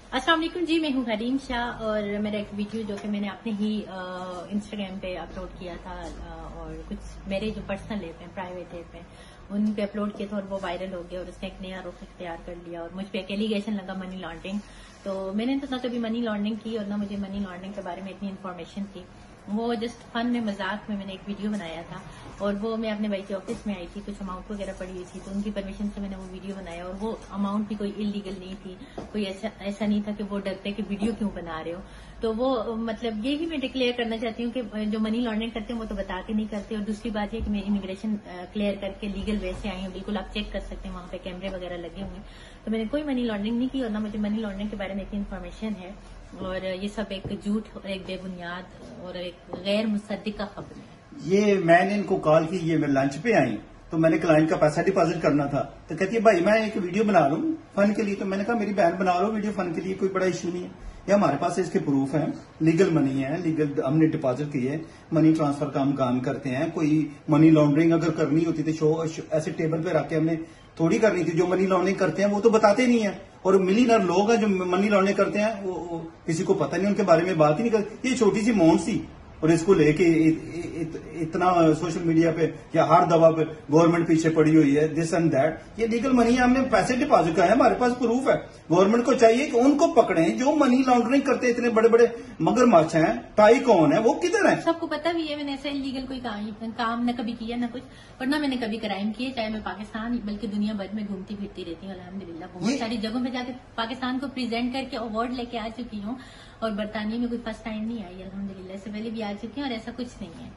अस्सलाम वालेकुम जी, मैं हूँ हरीम शाह और मेरा एक वीडियो जो कि मैंने अपने ही इंस्टाग्राम पे अपलोड किया था और कुछ मेरे जो पर्सनल ऐप हैं, प्राइवेट ऐप हैं, उन पे अपलोड किया था और वो वायरल हो गया और उसने एक नया रुख इख्तियार कर लिया और मुझ पे एक एलिगेशन लगा मनी लॉन्ड्रिंग। तो मैंने तो ना कभी मनी लॉन्ड्रिंग की और ना मुझे मनी लॉन्ड्रिंग के बारे में इतनी इन्फॉर्मेशन थी। वो जस्ट फन में, मजाक में मैंने एक वीडियो बनाया था और वो मैं अपने भाई के ऑफिस में आई थी, कुछ अमाउंट वगैरह पड़ी हुई थी तो उनकी परमिशन से मैंने वो वीडियो बनाया और वो अमाउंट भी कोई इलीगल नहीं थी, कोई ऐसा नहीं था कि वो डरते कि वीडियो क्यों बना रहे हो। तो वो मतलब ये ही मैं डिक्लेयर करना चाहती हूँ कि जो मनी लॉन्ड्रिंग करते हैं वो तो बताते नहीं करते। और दूसरी बात ये कि मैं इमिग्रेशन क्लियर करके लीगल वे से आई हूँ, बिल्कुल आप चेक कर सकते हैं, वहां पे कैमरे वगैरह लगे हुए हैं। तो मैंने कोई मनी लॉन्ड्रिंग नहीं की और ना मुझे मनी लॉन्ड्रिंग के बारे में इतनी इन्फॉर्मेशन है और ये सब एक झूठ और एक बेबुनियाद और एक गैर मुसद्दिका खबर है। ये मैंने इनको कॉल की, ये मैं लंच पे आई तो मैंने क्लाइंट का पैसा डिपॉजिट करना था तो कहती है भाई मैं एक वीडियो बना लूं फन के लिए। तो मैंने कहा मेरी बहन बना लो वीडियो फन के लिए, कोई बड़ा इश्यू नहीं है। ये हमारे पास इसके प्रूफ हैं, लीगल मनी है, लीगल हमने डिपॉजिट की है, मनी ट्रांसफर का हम काम करते हैं। कोई मनी लॉन्ड्रिंग अगर करनी होती तो शो ऐसे टेबल पे रख के हमने थोड़ी करनी थी। जो मनी लॉन्ड्रिंग करते हैं वो तो बताते नहीं है और मिलीनर लोग हैं जो मनी लॉन्ड्रिंग करते हैं वो किसी को पता नहीं, उनके बारे में बात ही नहीं करते। ये छोटी सी अमाउंट सी और इसको लेके इतना सोशल मीडिया पे या हर दवा पे गवर्नमेंट पीछे पड़ी हुई है, दिस एंड दैट। ये लीगल मनी है, हमने पैसे डिपॉजिट कराए, हमारे पास प्रूफ है। गवर्नमेंट को चाहिए कि उनको पकड़ें जो मनी लॉन्ड्रिंग करते हैं। इतने बड़े बड़े मगरमच्छ हैं, टाई कौन है, वो किधर है? सबको पता भी है मैंने ऐसा इलीगल कोई काम न कभी किया, न कुछ, और न मैंने कभी क्राइम किए। चाहे मैं पाकिस्तान बल्कि दुनिया भर में घूमती फिरती रहती हूँ अल्हम्दुलिल्लाह, बहुत सारी जगहों पे जाके पाकिस्तान को प्रेजेंट करके अवार्ड लेके आ चुकी हूँ और बरतानिया में कोई फर्स्ट टाइम नहीं आई, अल्हम्दुलिल्लाह। इससे पहले भी आ चुकी हूँ और ऐसा कुछ नहीं है।